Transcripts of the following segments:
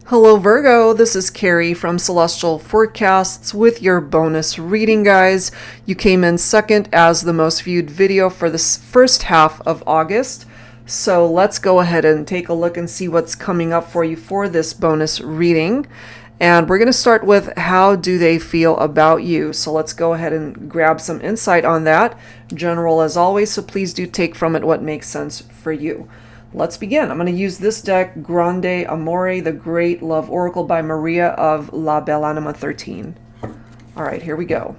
Hello Virgo, this is Carrie from Celestial Forecasts with your bonus reading, guys. You came in second as the most viewed video for this first half of August. So let's go ahead and take a look and see what's coming up for you for this bonus reading. And we're going to start with how do they feel about you. So let's go ahead and grab some insight on that. General as always, so please do take from it what makes sense for you. Let's begin. I'm going to use this deck, Grande Amore, the Great Love Oracle by Maria of La Belle Anima 13. All right, here we go.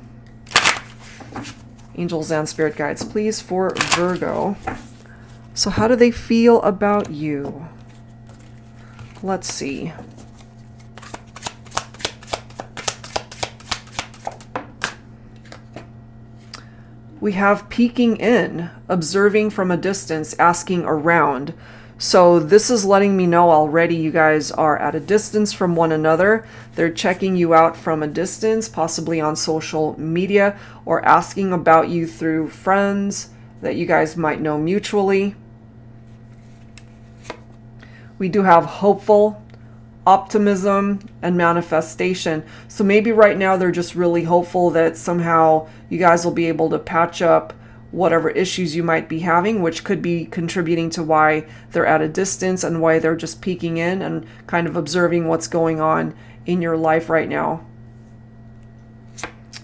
Angels and Spirit Guides, please, for Virgo. So how do they feel about you? Let's see. We have peeking in, observing from a distance, asking around. So this is letting me know already you guys are at a distance from one another. They're checking you out from a distance, possibly on social media, or asking about you through friends that you guys might know mutually. We do have hopeful, optimism, and manifestation. So maybe right now they're just really hopeful that somehow you guys will be able to patch up whatever issues you might be having, which could be contributing to why they're at a distance and why they're just peeking in and kind of observing what's going on in your life right now.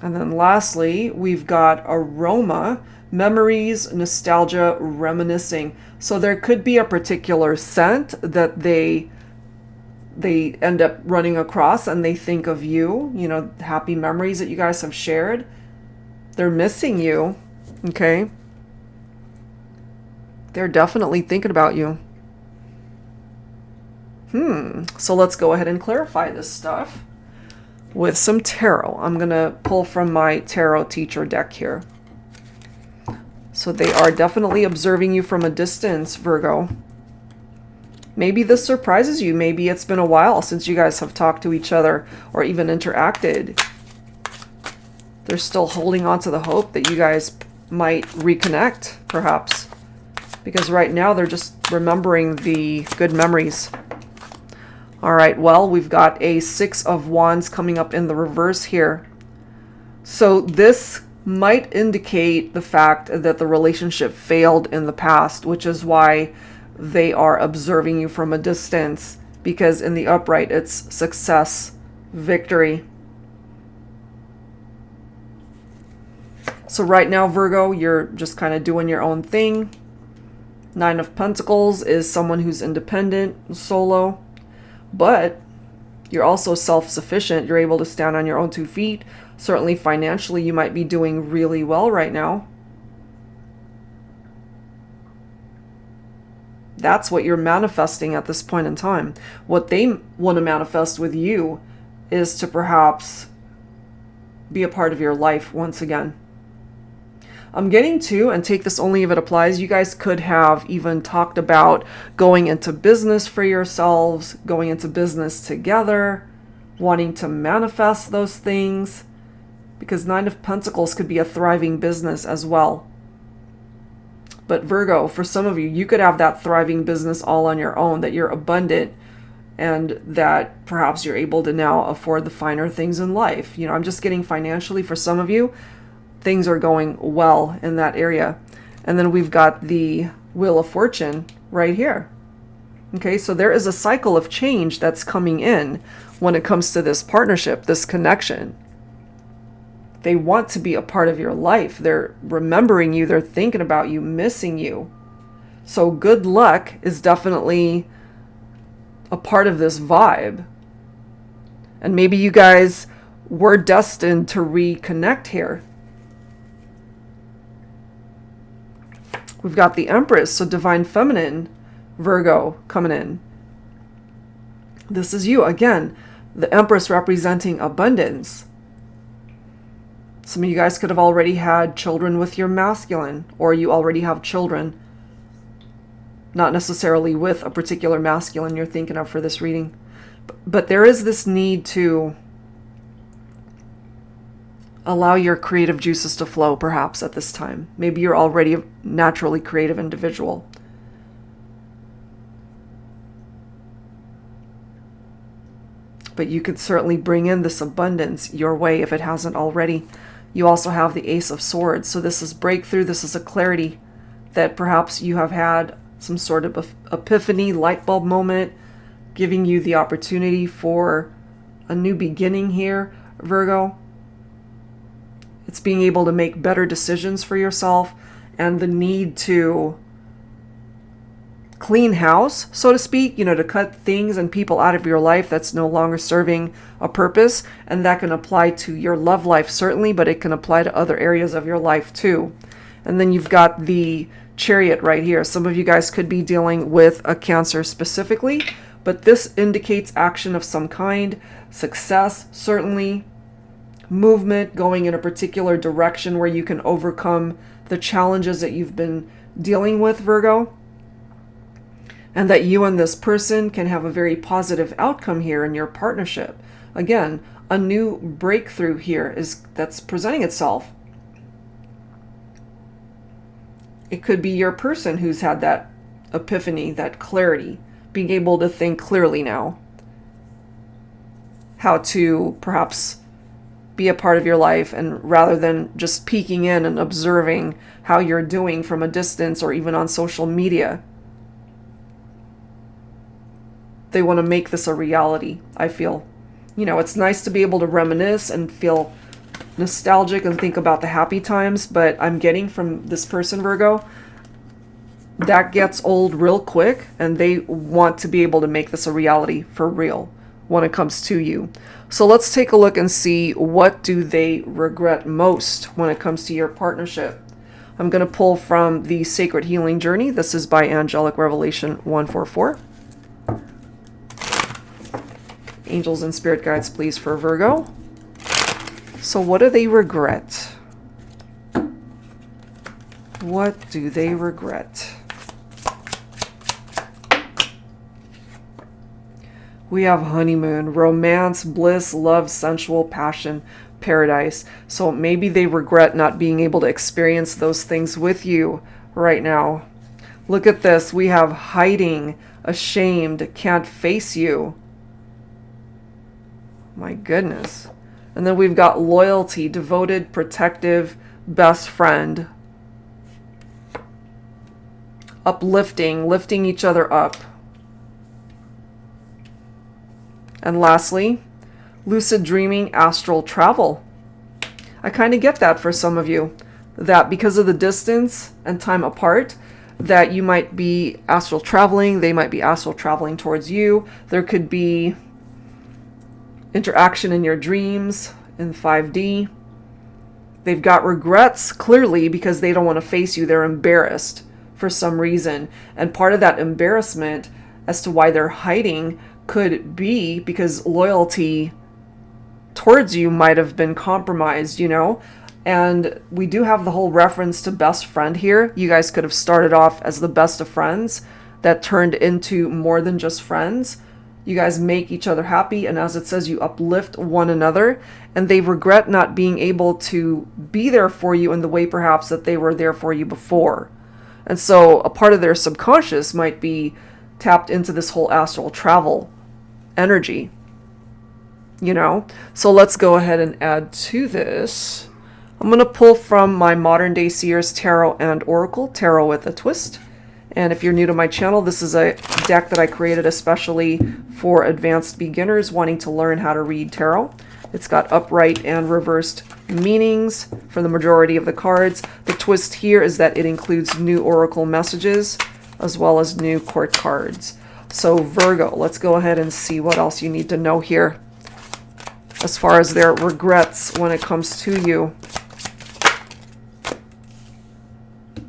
And then lastly, we've got aroma, memories, nostalgia, reminiscing. So there could be a particular scent that they end up running across and they think of you, happy memories that you guys have shared. They're missing you, okay? They're definitely thinking about you. So let's go ahead and clarify this stuff with some tarot. I'm going to pull from my tarot teacher deck here. So they are definitely observing you from a distance, Virgo. Maybe this surprises you. Maybe it's been a while since you guys have talked to each other or even interacted. They're still holding on to the hope that you guys might reconnect, perhaps. Because right now they're just remembering the good memories. All right, well, we've got a Six of Wands coming up in the reverse here. So this might indicate the fact that the relationship failed in the past, which is why they are observing you from a distance, because in the upright it's success, victory. So right now, Virgo, you're just kind of doing your own thing. Nine of Pentacles is someone who's independent, solo, but you're also self-sufficient. You're able to stand on your own 2 feet. Certainly financially, you might be doing really well right now. That's what you're manifesting at this point in time. What they want to manifest with you is to perhaps be a part of your life once again. I'm getting to, and take this only if it applies, you guys could have even talked about going into business for yourselves, going into business together, wanting to manifest those things, because Nine of Pentacles could be a thriving business as well. But Virgo, for some of you, you could have that thriving business all on your own, that you're abundant and that perhaps you're able to now afford the finer things in life. I'm just getting financially for some of you, things are going well in that area. And then we've got the Wheel of Fortune right here. Okay, so there is a cycle of change that's coming in when it comes to this partnership, this connection. They want to be a part of your life. They're remembering you. They're thinking about you, missing you. So good luck is definitely a part of this vibe. And maybe you guys were destined to reconnect here. We've got the Empress, so Divine Feminine, Virgo, coming in. This is you. Again, the Empress representing abundance. Some of you guys could have already had children with your masculine, or you already have children, not necessarily with a particular masculine you're thinking of for this reading. But there is this need to allow your creative juices to flow, perhaps, at this time. Maybe you're already a naturally creative individual. But you could certainly bring in this abundance your way if it hasn't already. You also have the Ace of Swords. So this is breakthrough. This is a clarity that perhaps you have had some sort of epiphany, light bulb moment, giving you the opportunity for a new beginning here, Virgo. It's being able to make better decisions for yourself and the need to clean house, so to speak, to cut things and people out of your life that's no longer serving a purpose. And that can apply to your love life, certainly, but it can apply to other areas of your life too. And then you've got the Chariot right here. Some of you guys could be dealing with a Cancer specifically, but this indicates action of some kind, success, certainly, movement, going in a particular direction where you can overcome the challenges that you've been dealing with, Virgo. And that you and this person can have a very positive outcome here in your partnership. Again, a new breakthrough here that's presenting itself. It could be your person who's had that epiphany, that clarity, being able to think clearly now. How to perhaps be a part of your life, and rather than just peeking in and observing how you're doing from a distance or even on social media. They want to make this a reality, I feel. It's nice to be able to reminisce and feel nostalgic and think about the happy times, but I'm getting from this person, Virgo, that gets old real quick, and they want to be able to make this a reality for real when it comes to you. So let's take a look and see, what do they regret most when it comes to your partnership. I'm going to pull from the Sacred Healing Journey. This is by Angelic Revelation 144. Angels and spirit guides, please, for Virgo. So what do they regret? What do they regret? We have honeymoon, romance, bliss, love, sensual, passion, paradise. So maybe they regret not being able to experience those things with you right now. Look at this. We have hiding, ashamed, can't face you. My goodness. And then we've got loyalty, devoted, protective, best friend. Uplifting, lifting each other up. And lastly, lucid dreaming, astral travel. I kind of get that for some of you, that because of the distance and time apart, that you might be astral traveling, they might be astral traveling towards you. There could be interaction in your dreams in 5D. They've got regrets, clearly, because they don't want to face you. They're embarrassed for some reason. And part of that embarrassment as to why they're hiding could be because loyalty towards you might have been compromised, And we do have the whole reference to best friend here. You guys could have started off as the best of friends that turned into more than just friends. You guys make each other happy, and as it says, you uplift one another, and they regret not being able to be there for you in the way perhaps that they were there for you before. And so a part of their subconscious might be tapped into this whole astral travel energy, So let's go ahead and add to this. I'm going to pull from my Modern Day Seers Tarot and Oracle, Tarot with a Twist. And if you're new to my channel, this is a deck that I created especially for advanced beginners wanting to learn how to read tarot. It's got upright and reversed meanings for the majority of the cards. The twist here is that it includes new oracle messages as well as new court cards. So Virgo, let's go ahead and see what else you need to know here as far as their regrets when it comes to you.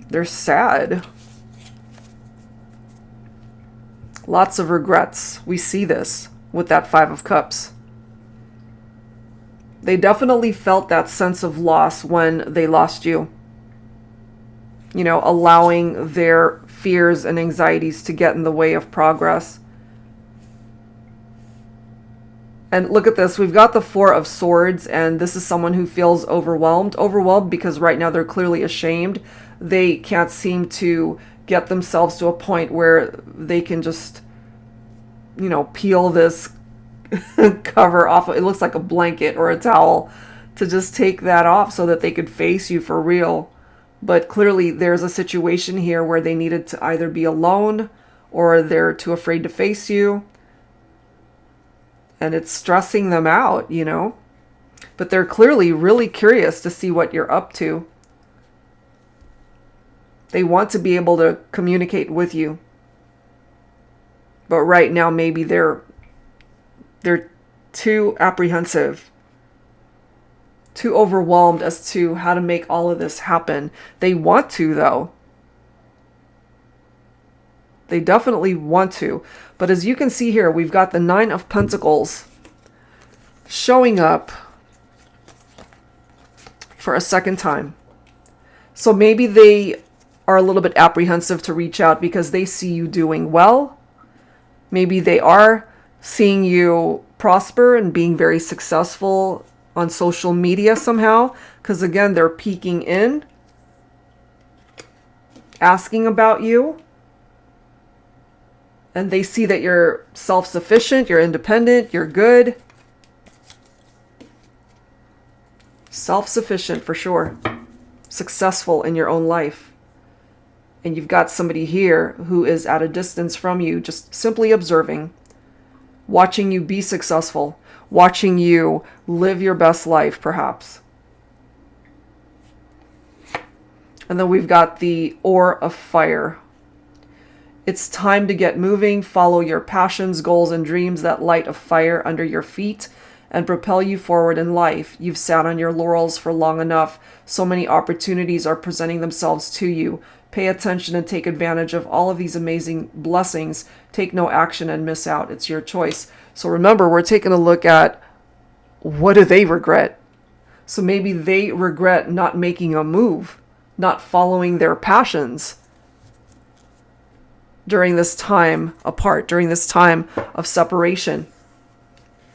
They're sad. Lots of regrets. We see this with that Five of Cups. They definitely felt that sense of loss when they lost you. Allowing their fears and anxieties to get in the way of progress. And look at this. We've got the Four of Swords, and this is someone who feels overwhelmed. Overwhelmed because right now they're clearly ashamed. They can't seem to get themselves to a point where they can just, peel this cover off. It looks like a blanket or a towel, to just take that off so that they could face you for real. But clearly there's a situation here where they needed to either be alone or they're too afraid to face you. And it's stressing them out, you know. But they're clearly really curious to see what you're up to. They want to be able to communicate with you. But right now maybe they're too apprehensive, too overwhelmed as to how to make all of this happen. They want to, though. They definitely want to. But as you can see here, we've got the Nine of Pentacles showing up for a second time. So maybe they are a little bit apprehensive to reach out because they see you doing well. Maybe they are seeing you prosper and being very successful on social media somehow, because again, they're peeking in, asking about you, and they see that you're self-sufficient, you're independent, you're good. Self-sufficient for sure. Successful in your own life. And you've got somebody here who is at a distance from you, just simply observing, watching you be successful, watching you live your best life, perhaps. And then we've got the Oar of Fire. It's time to get moving. Follow your passions, goals, and dreams, that light of fire under your feet, and propel you forward in life. You've sat on your laurels for long enough. So many opportunities are presenting themselves to you. Pay attention and take advantage of all of these amazing blessings. Take no action and miss out. It's your choice. So remember, we're taking a look at what do they regret. So maybe they regret not making a move, not following their passions during this time apart, during this time of separation.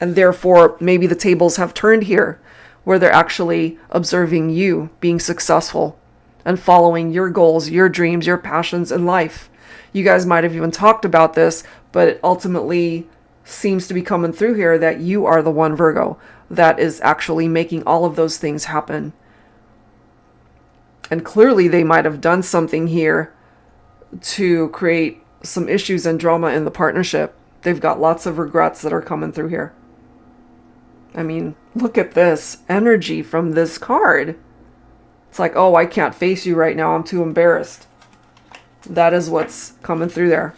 And therefore, maybe the tables have turned here, where they're actually observing you being successful and following your goals, your dreams, your passions in life. You guys might have even talked about this, but it ultimately seems to be coming through here that you are the one, Virgo, that is actually making all of those things happen. And clearly they might have done something here to create some issues and drama in the partnership. They've got lots of regrets that are coming through here. I mean, look at this energy from this card. It's like, oh, I can't face you right now. I'm too embarrassed. That is what's coming through there.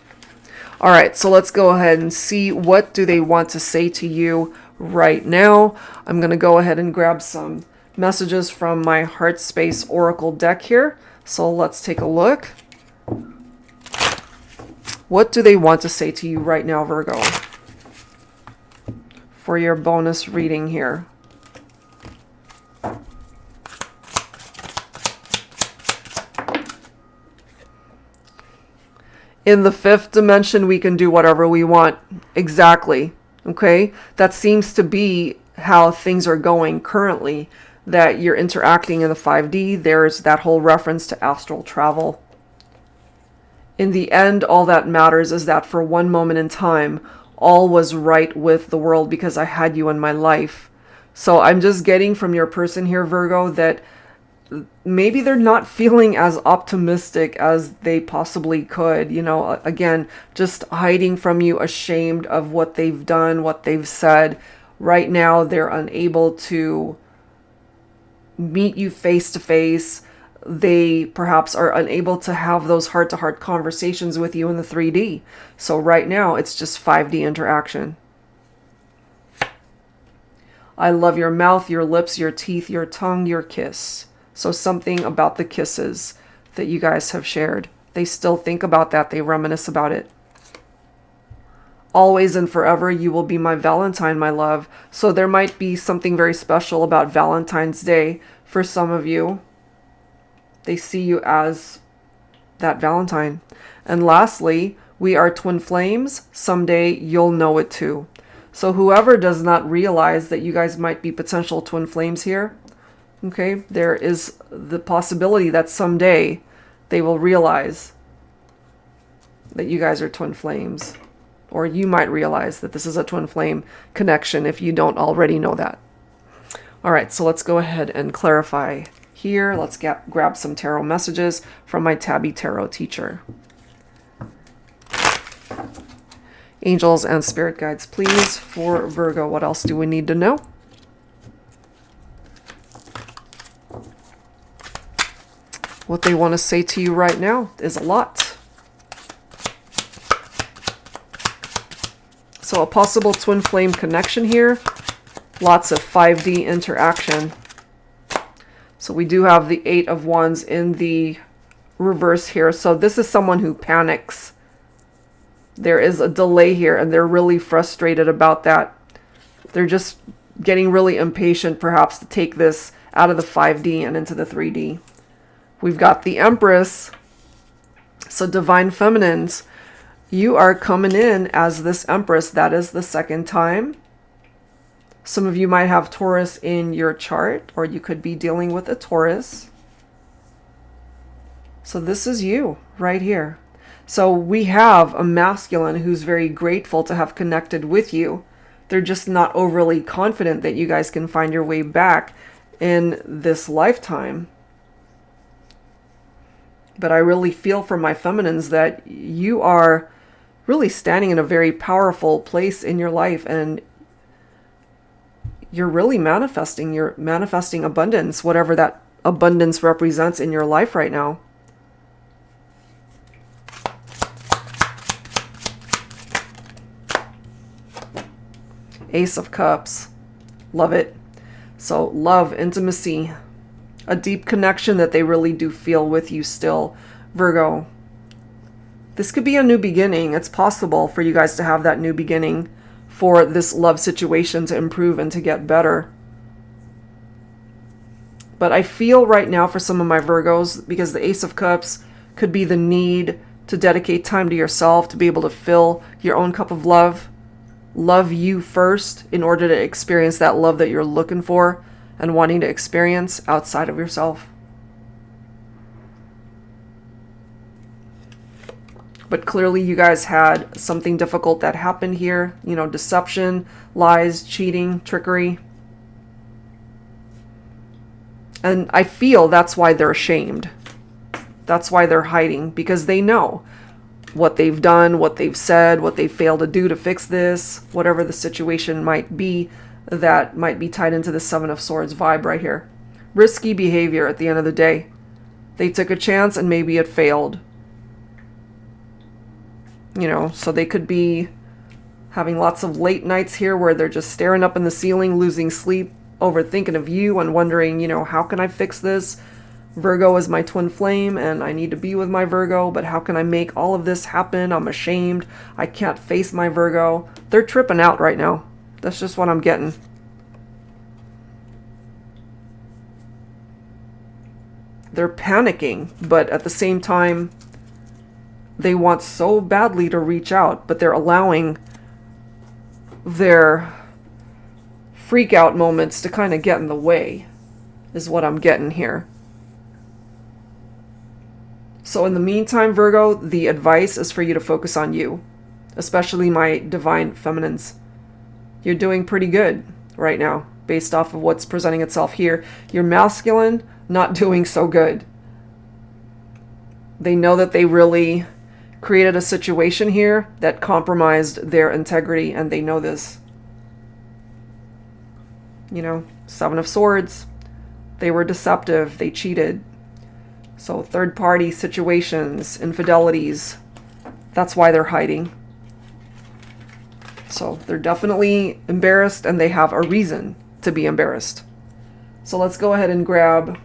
All right, so let's go ahead and see what do they want to say to you right now. I'm going to go ahead and grab some messages from my Heart Space Oracle deck here. So let's take a look. What do they want to say to you right now, Virgo? For your bonus reading here. In the fifth dimension, we can do whatever we want. Exactly. Okay? That seems to be how things are going currently, that you're interacting in the 5D. There's that whole reference to astral travel. In the end, all that matters is that for one moment in time, all was right with the world because I had you in my life. So I'm just getting from your person here, Virgo, that maybe they're not feeling as optimistic as they possibly could. You know, again, just hiding from you, ashamed of what they've done, what they've said. Right now, they're unable to meet you face to face. They perhaps are unable to have those heart-to-heart conversations with you in the 3D. So right now, it's just 5D interaction. I love your mouth, your lips, your teeth, your tongue, your kiss. So something about the kisses that you guys have shared. They still think about that. They reminisce about it. Always and forever, you will be my Valentine, my love. So there might be something very special about Valentine's Day for some of you. They see you as that Valentine. And lastly, we are twin flames. Someday you'll know it too. So whoever does not realize that you guys might be potential twin flames here, okay, there is the possibility that someday they will realize that you guys are twin flames. or you might realize that this is a twin flame connection if you don't already know that. All right, so let's go ahead and clarify here. Let's grab some tarot messages from my Tabby Tarot teacher. Angels and spirit guides, please, for Virgo. What else do we need to know? What they want to say to you right now is a lot. So a possible twin flame connection here. Lots of 5D interaction. So we do have the 8 of Wands in the reverse here. So this is someone who panics. There is a delay here, and they're really frustrated about that. They're just getting really impatient, perhaps, to take this out of the 5D and into the 3D. We've got the Empress. So divine feminines, you are coming in as this Empress. That is the second time. Some of you might have Taurus in your chart, or you could be dealing with a Taurus. So this is you right here. So we have a masculine who's very grateful to have connected with you. They're just not overly confident that you guys can find your way back in this lifetime. But I really feel from my feminines that you are really standing in a very powerful place in your life, and you're really manifesting. You're manifesting abundance, whatever that abundance represents in your life right now. Ace of Cups. Love it. So love, intimacy, a deep connection that they really do feel with you still, Virgo. This could be a new beginning. It's possible for you guys to have that new beginning, for this love situation to improve and to get better. But I feel right now for some of my Virgos, because the Ace of Cups could be the need to dedicate time to yourself, to be able to fill your own cup of love. Love you first in order to experience that love that you're looking for and wanting to experience outside of yourself. But clearly you guys had something difficult that happened here. You know, deception, lies, cheating, trickery. And I feel that's why they're ashamed. That's why they're hiding, because they know what they've done, what they've said, what they failed to do to fix this, whatever the situation might be that might be tied into the Seven of Swords vibe right here. Risky behavior at the end of the day. They took a chance and maybe it failed. You know, so they could be having lots of late nights here where they're just staring up in the ceiling, losing sleep, overthinking of you and wondering, you know, how can I fix this? Virgo is my twin flame and I need to be with my Virgo, but how can I make all of this happen? I'm ashamed. I can't face my Virgo. They're tripping out right now. That's just what I'm getting. They're panicking, but at the same time, they want so badly to reach out, but they're allowing their freak out moments to kind of get in the way, is what I'm getting here. So in the meantime, Virgo, the advice is for you to focus on you, especially my divine feminines. You're doing pretty good right now, based off of what's presenting itself here. Your masculine, not doing so good. They know that they really created a situation here that compromised their integrity, and they know this. You know, Seven of Swords. They were deceptive. They cheated. So third-party situations, infidelities, that's why they're hiding. So they're definitely embarrassed, and they have a reason to be embarrassed. So let's go ahead and grab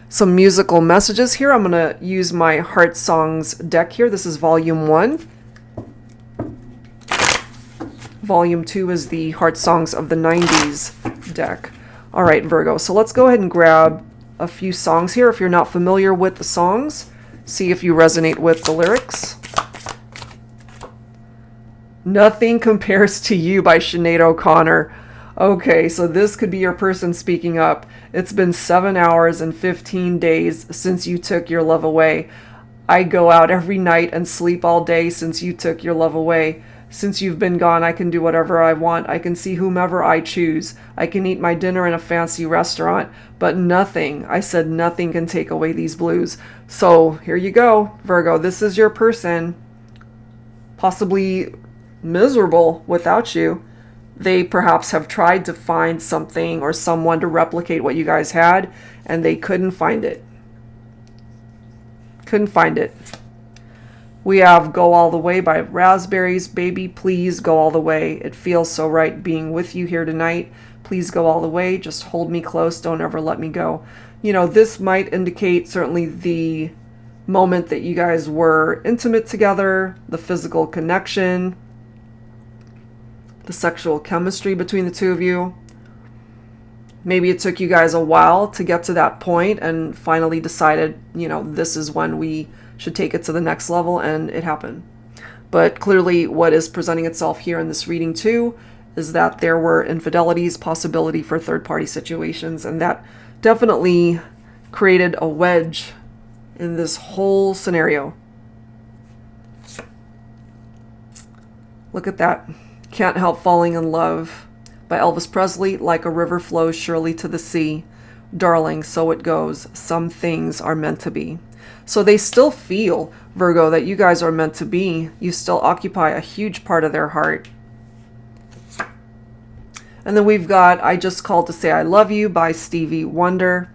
some musical messages here. I'm going to use my Heart Songs deck here. This is Volume 1. Volume 2 is the Heart Songs of the 90s deck. All right, Virgo. So let's go ahead and grab a few songs here. If you're not familiar with the songs, see if you resonate with the lyrics. Nothing Compares to You by Sinead O'Connor. Okay, so this could be your person speaking up. It's been 7 hours and 15 days since you took your love away. I go out every night and sleep all day since you took your love away. Since you've been gone, I can do whatever I want. I can see whomever I choose. I can eat my dinner in a fancy restaurant, but nothing, I said nothing can take away these blues. So here you go, Virgo. This is your person, possibly miserable without you. They perhaps have tried to find something or someone to replicate what you guys had, and they couldn't find it. Couldn't find it. We have Go All the Way by Raspberries. Baby, please go all the way. It feels so right being with you here tonight. Please go all the way. Just hold me close. Don't ever let me go. You know, this might indicate certainly the moment that you guys were intimate together, the physical connection, the sexual chemistry between the two of you. Maybe it took you guys a while to get to that point and finally decided, you know, this is when we should take it to the next level, and it happened. But clearly what is presenting itself here in this reading too is that there were infidelities, possibility for third-party situations, and that definitely created a wedge in this whole scenario. Look at that. Can't Help Falling in Love by Elvis Presley. Like a river flows surely to the sea. Darling, so it goes. Some things are meant to be. So they still feel, Virgo, that you guys are meant to be. You still occupy a huge part of their heart. And then we've got I Just Called to Say I Love You by Stevie Wonder.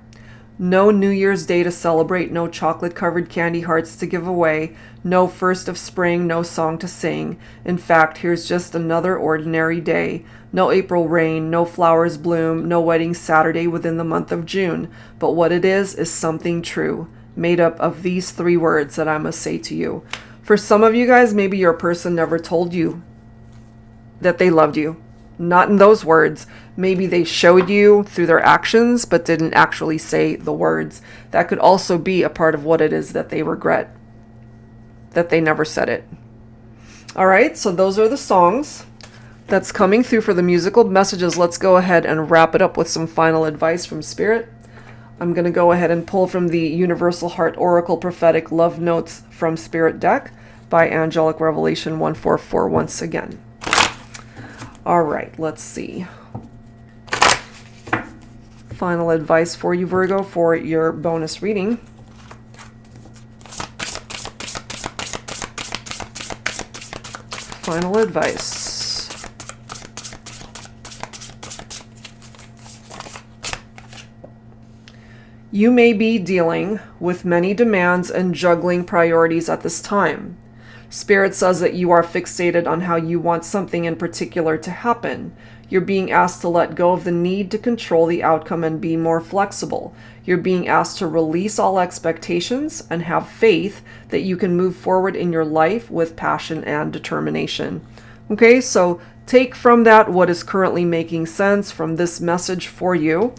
No New Year's Day to celebrate, no chocolate-covered candy hearts to give away, no first of spring, no song to sing. In fact, here's just another ordinary day. No April rain, no flowers bloom, no wedding Saturday within the month of June. But what it is something true, made up of these three words that I must say to you. For some of you guys, maybe your person never told you that they loved you. Not in those words. Maybe they showed you through their actions, but didn't actually say the words. That could also be a part of what it is that they regret, that they never said it. All right, so those are the songs that's coming through for the musical messages. Let's go ahead and wrap it up with some final advice from Spirit. I'm going to go ahead and pull from the Universal Heart Oracle Prophetic Love Notes from Spirit deck by Angelic Revelation 144 once again. All right, let's see. Final advice for you, Virgo, for your bonus reading. Final advice. You may be dealing with many demands and juggling priorities at this time. Spirit says that you are fixated on how you want something in particular to happen. You're being asked to let go of the need to control the outcome and be more flexible. You're being asked to release all expectations and have faith that you can move forward in your life with passion and determination. Okay, so take from that what is currently making sense from this message for you.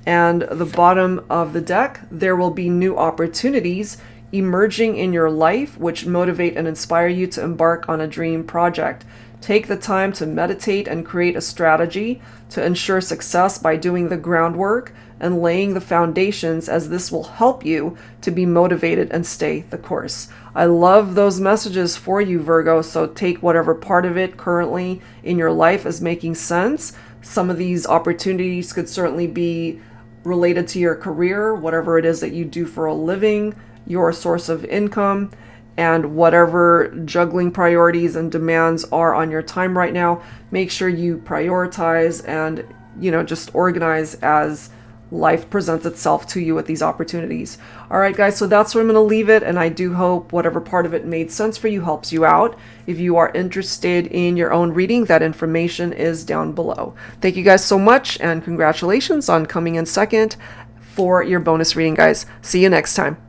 And the bottom of the deck, there will be new opportunities emerging in your life which motivate and inspire you to embark on a dream project. Take the time to meditate and create a strategy to ensure success by doing the groundwork and laying the foundations, as this will help you to be motivated and stay the course. I love those messages for you, Virgo, so take whatever part of it currently in your life is making sense. Some of these opportunities could certainly be related to your career, whatever it is that you do for a living, your source of income, and whatever juggling priorities and demands are on your time right now. Make sure you prioritize and, just organize as life presents itself to you with these opportunities. All right, guys, so that's where I'm going to leave it, and I do hope whatever part of it made sense for you helps you out. If you are interested in your own reading, that information is down below. Thank you guys so much, and congratulations on coming in second for your bonus reading, guys. See you next time.